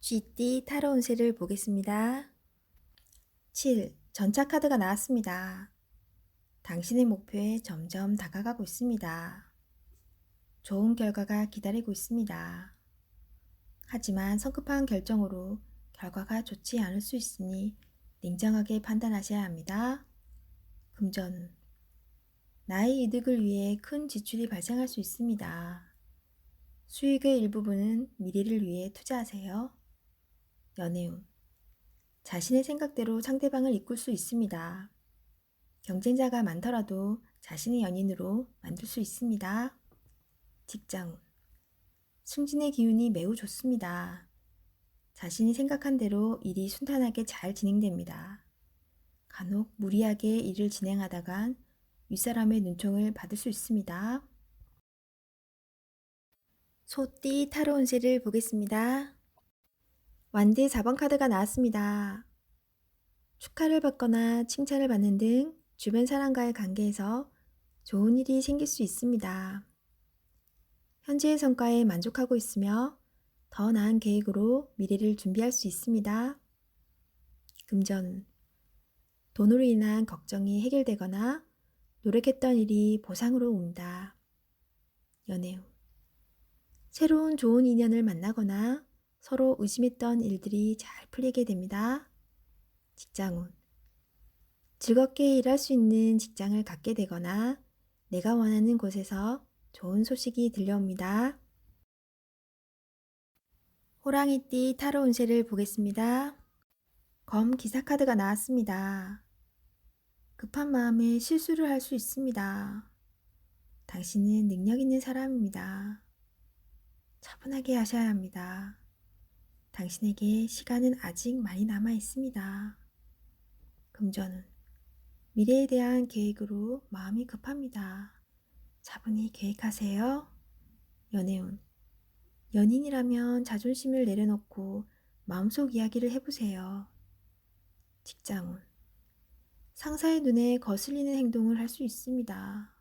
쥐띠 타로 운세를 보겠습니다. 7. 전차 카드가 나왔습니다. 당신의 목표에 점점 다가가고 있습니다. 좋은 결과가 기다리고 있습니다. 하지만 성급한 결정으로 결과가 좋지 않을 수 있으니 냉정하게 판단하셔야 합니다. 금전. 나의 이득을 위해 큰 지출이 발생할 수 있습니다. 수익의 일부분은 미래를 위해 투자하세요. 연애운. 자신의 생각대로 상대방을 이끌 수 있습니다. 경쟁자가 많더라도 자신의 연인으로 만들 수 있습니다. 직장운. 승진의 기운이 매우 좋습니다. 자신이 생각한 대로 일이 순탄하게 잘 진행됩니다. 간혹 무리하게 일을 진행하다간 윗사람의 눈총을 받을 수 있습니다. 소띠 타로 운세를 보겠습니다. 완드 4번 카드가 나왔습니다. 축하를 받거나 칭찬을 받는 등 주변 사람과의 관계에서 좋은 일이 생길 수 있습니다. 현재의 성과에 만족하고 있으며 더 나은 계획으로 미래를 준비할 수 있습니다. 금전. 돈으로 인한 걱정이 해결되거나 노력했던 일이 보상으로 온다. 연애운. 새로운 좋은 인연을 만나거나 서로 의심했던 일들이 잘 풀리게 됩니다. 직장운. 즐겁게 일할 수 있는 직장을 갖게 되거나 내가 원하는 곳에서 좋은 소식이 들려옵니다. 호랑이띠 타로 운세를 보겠습니다. 검 기사 카드가 나왔습니다. 급한 마음에 실수를 할 수 있습니다. 당신은 능력 있는 사람입니다. 차분하게 하셔야 합니다. 당신에게 시간은 아직 많이 남아 있습니다. 금전운. 미래에 대한 계획으로 마음이 급합니다. 차분히 계획하세요. 연애운. 연인이라면 자존심을 내려놓고 마음속 이야기를 해보세요. 직장운. 상사의 눈에 거슬리는 행동을 할 수 있습니다.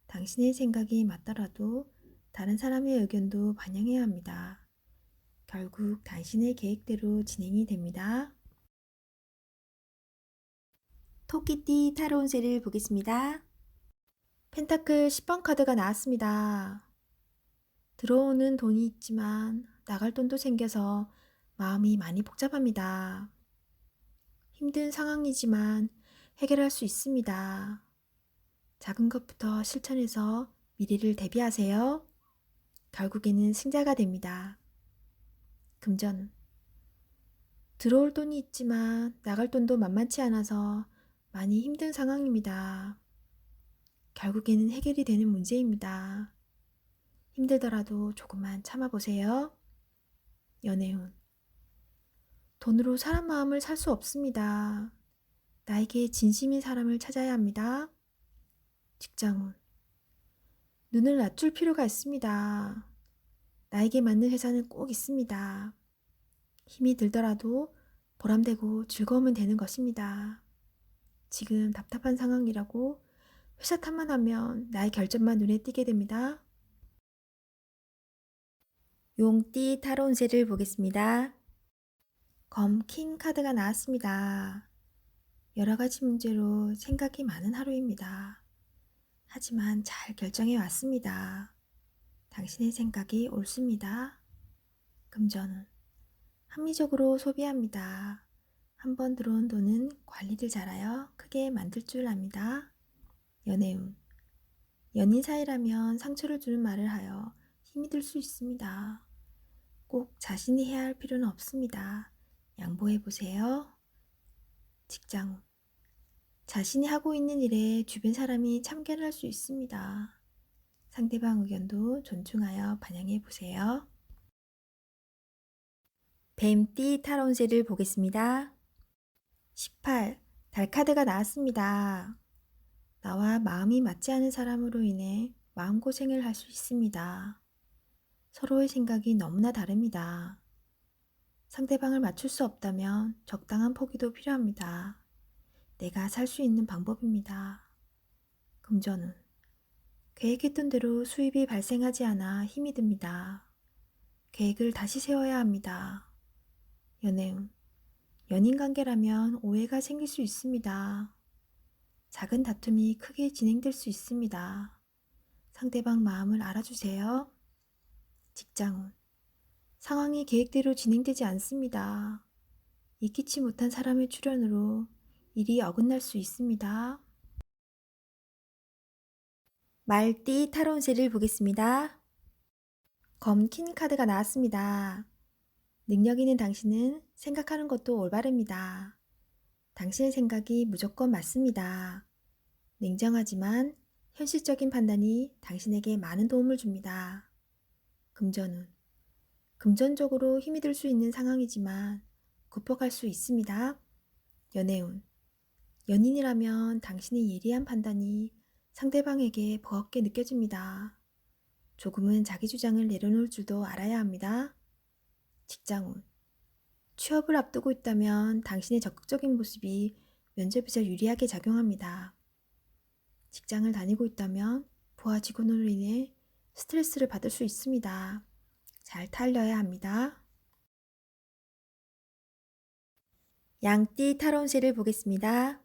당신의 생각이 맞더라도 다른 사람의 의견도 반영해야 합니다. 결국 당신의 계획대로 진행이 됩니다. 토끼띠 타로 운세를 보겠습니다. 펜타클 10번 카드가 나왔습니다. 들어오는 돈이 있지만 나갈 돈도 생겨서 마음이 많이 복잡합니다. 힘든 상황이지만 해결할 수 있습니다. 작은 것부터 실천해서 미래를 대비하세요. 결국에는 승자가 됩니다. 금전. 들어올 돈이 있지만 나갈 돈도 만만치 않아서 많이 힘든 상황입니다. 결국에는 해결이 되는 문제입니다. 힘들더라도 조금만 참아보세요. 연애운. 돈으로 사람 마음을 살 수 없습니다. 나에게 진심인 사람을 찾아야 합니다. 직장운. 눈을 낮출 필요가 있습니다. 나에게 맞는 회사는 꼭 있습니다. 힘이 들더라도 보람되고 즐거우면 되는 것입니다. 지금 답답한 상황이라고 회사 탓만 하면 나의 결점만 눈에 띄게 됩니다. 용띠 타로 운세를 보겠습니다. 검 킹 카드가 나왔습니다. 여러 가지 문제로 생각이 많은 하루입니다. 하지만 잘 결정해 왔습니다. 당신의 생각이 옳습니다. 금전운. 합리적으로 소비합니다. 한번 들어온 돈은 관리를 잘하여 크게 만들 줄 압니다. 연애운. 연인 사이라면 상처를 주는 말을 하여 힘이 들 수 있습니다. 꼭 자신이 해야 할 필요는 없습니다. 양보해 보세요. 직장운. 자신이 하고 있는 일에 주변 사람이 참견을 할 수 있습니다. 상대방 의견도 존중하여 반영해 보세요. 뱀띠 타로 운세를 보겠습니다. 18. 달 카드가 나왔습니다. 나와 마음이 맞지 않은 사람으로 인해 마음고생을 할 수 있습니다. 서로의 생각이 너무나 다릅니다. 상대방을 맞출 수 없다면 적당한 포기도 필요합니다. 내가 살 수 있는 방법입니다. 금전운. 계획했던 대로 수입이 발생하지 않아 힘이 듭니다. 계획을 다시 세워야 합니다. 연애운. 연인 관계라면 오해가 생길 수 있습니다. 작은 다툼이 크게 진행될 수 있습니다. 상대방 마음을 알아주세요. 직장운. 상황이 계획대로 진행되지 않습니다. 예기치 못한 사람의 출현으로 일이 어긋날 수 있습니다. 말띠 타로운세를 보겠습니다. 검킨 카드가 나왔습니다. 능력 있는 당신은 생각하는 것도 올바릅니다. 당신의 생각이 무조건 맞습니다. 냉정하지만 현실적인 판단이 당신에게 많은 도움을 줍니다. 금전운. 금전적으로 힘이 들 수 있는 상황이지만 극복할 수 있습니다. 연애운. 연인이라면 당신의 예리한 판단이 상대방에게 버겁게 느껴집니다. 조금은 자기 주장을 내려놓을 줄도 알아야 합니다. 직장운. 취업을 앞두고 있다면 당신의 적극적인 모습이 면접에서 유리하게 작용합니다. 직장을 다니고 있다면 부하 직원으로 인해 스트레스를 받을 수 있습니다. 잘 타일러야 합니다. 양띠 타로운세를 보겠습니다.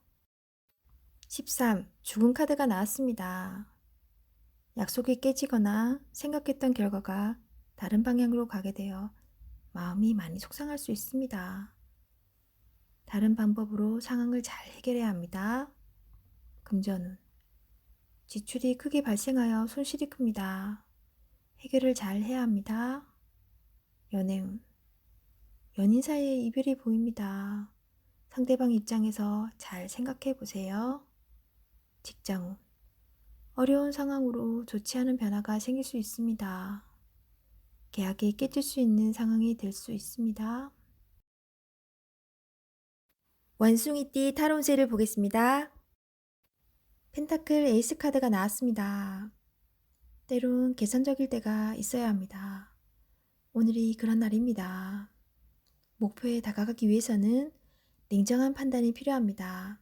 13. 죽은 카드가 나왔습니다. 약속이 깨지거나 생각했던 결과가 다른 방향으로 가게 되어 마음이 많이 속상할 수 있습니다. 다른 방법으로 상황을 잘 해결해야 합니다. 금전운. 지출이 크게 발생하여 손실이 큽니다. 해결을 잘 해야 합니다. 연애운. 연인 사이에 이별이 보입니다. 상대방 입장에서 잘 생각해 보세요. 직장운. 어려운 상황으로 좋지 않은 변화가 생길 수 있습니다. 계약이 깨질 수 있는 상황이 될 수 있습니다. 원숭이띠 타로운세를 보겠습니다. 펜타클 에이스 카드가 나왔습니다. 때론 계산적일 때가 있어야 합니다. 오늘이 그런 날입니다. 목표에 다가가기 위해서는 냉정한 판단이 필요합니다.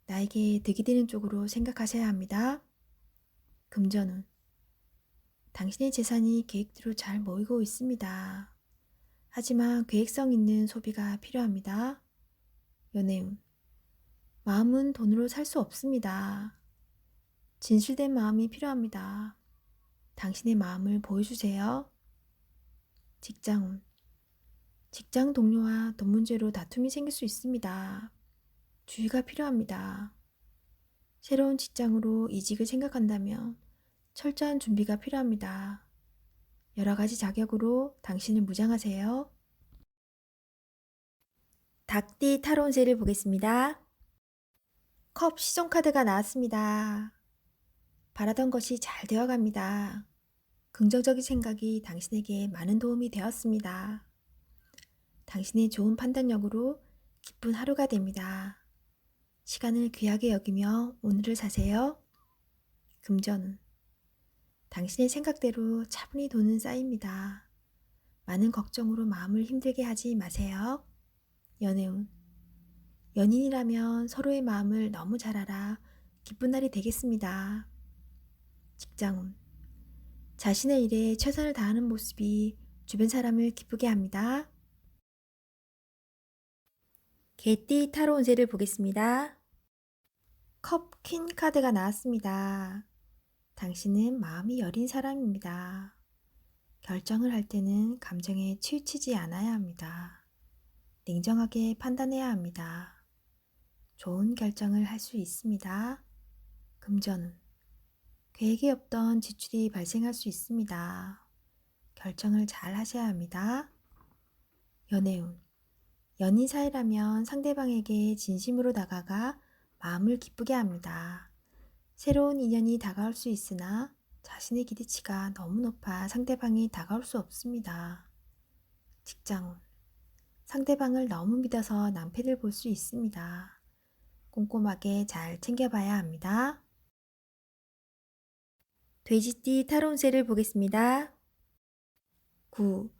나에게 득이 되는 쪽으로 생각하셔야 합니다. 금전운. 당신의 재산이 계획대로 잘 모이고 있습니다. 하지만 계획성 있는 소비가 필요합니다. 연애운. 마음은 돈으로 살 수 없습니다. 진실된 마음이 필요합니다. 당신의 마음을 보여주세요. 직장운. 직장 동료와 돈 문제로 다툼이 생길 수 있습니다. 주의가 필요합니다. 새로운 직장으로 이직을 생각한다면 철저한 준비가 필요합니다. 여러 가지 자격으로 당신을 무장하세요. 닭띠 타로운세를 보겠습니다. 컵 시종 카드가 나왔습니다. 바라던 것이 잘 되어갑니다. 긍정적인 생각이 당신에게 많은 도움이 되었습니다. 당신의 좋은 판단력으로 기쁜 하루가 됩니다. 시간을 귀하게 여기며 오늘을 사세요. 금전운. 당신의 생각대로 차분히 돈은 쌓입니다. 많은 걱정으로 마음을 힘들게 하지 마세요. 연애운. 연인이라면 서로의 마음을 너무 잘 알아 기쁜 날이 되겠습니다. 직장운. 자신의 일에 최선을 다하는 모습이 주변 사람을 기쁘게 합니다. 개띠 타로 운세를 보겠습니다. 컵 퀸 카드가 나왔습니다. 당신은 마음이 여린 사람입니다. 결정을 할 때는 감정에 치우치지 않아야 합니다. 냉정하게 판단해야 합니다. 좋은 결정을 할 수 있습니다. 금전운. 계획이 없던 지출이 발생할 수 있습니다. 결정을 잘 하셔야 합니다. 연애운. 연인 사이라면 상대방에게 진심으로 다가가 마음을 기쁘게 합니다. 새로운 인연이 다가올 수 있으나 자신의 기대치가 너무 높아 상대방이 다가올 수 없습니다. 직장운. 상대방을 너무 믿어서 낭패를 볼 수 있습니다. 꼼꼼하게 잘 챙겨봐야 합니다. 돼지띠 타로 운세를 보겠습니다. 9.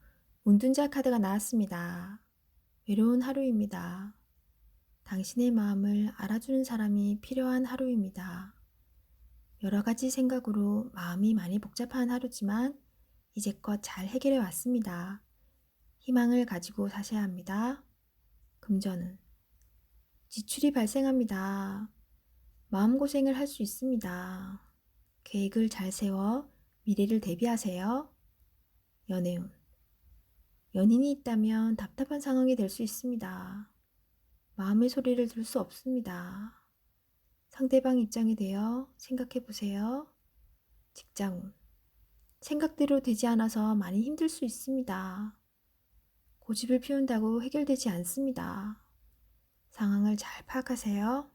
운둔자 카드가 나왔습니다. 외로운 하루입니다. 당신의 마음을 알아주는 사람이 필요한 하루입니다. 여러 가지 생각으로 마음이 많이 복잡한 하루지만 이제껏 잘 해결해 왔습니다. 희망을 가지고 사셔야 합니다. 금전운. 지출이 발생합니다. 마음고생을 할 수 있습니다. 계획을 잘 세워 미래를 대비하세요. 연애운. 연인이 있다면 답답한 상황이 될 수 있습니다. 마음의 소리를 들을 수 없습니다. 상대방 입장에 대해 생각해 보세요. 직장운. 생각대로 되지 않아서 많이 힘들 수 있습니다. 고집을 피운다고 해결되지 않습니다. 상황을 잘 파악하세요.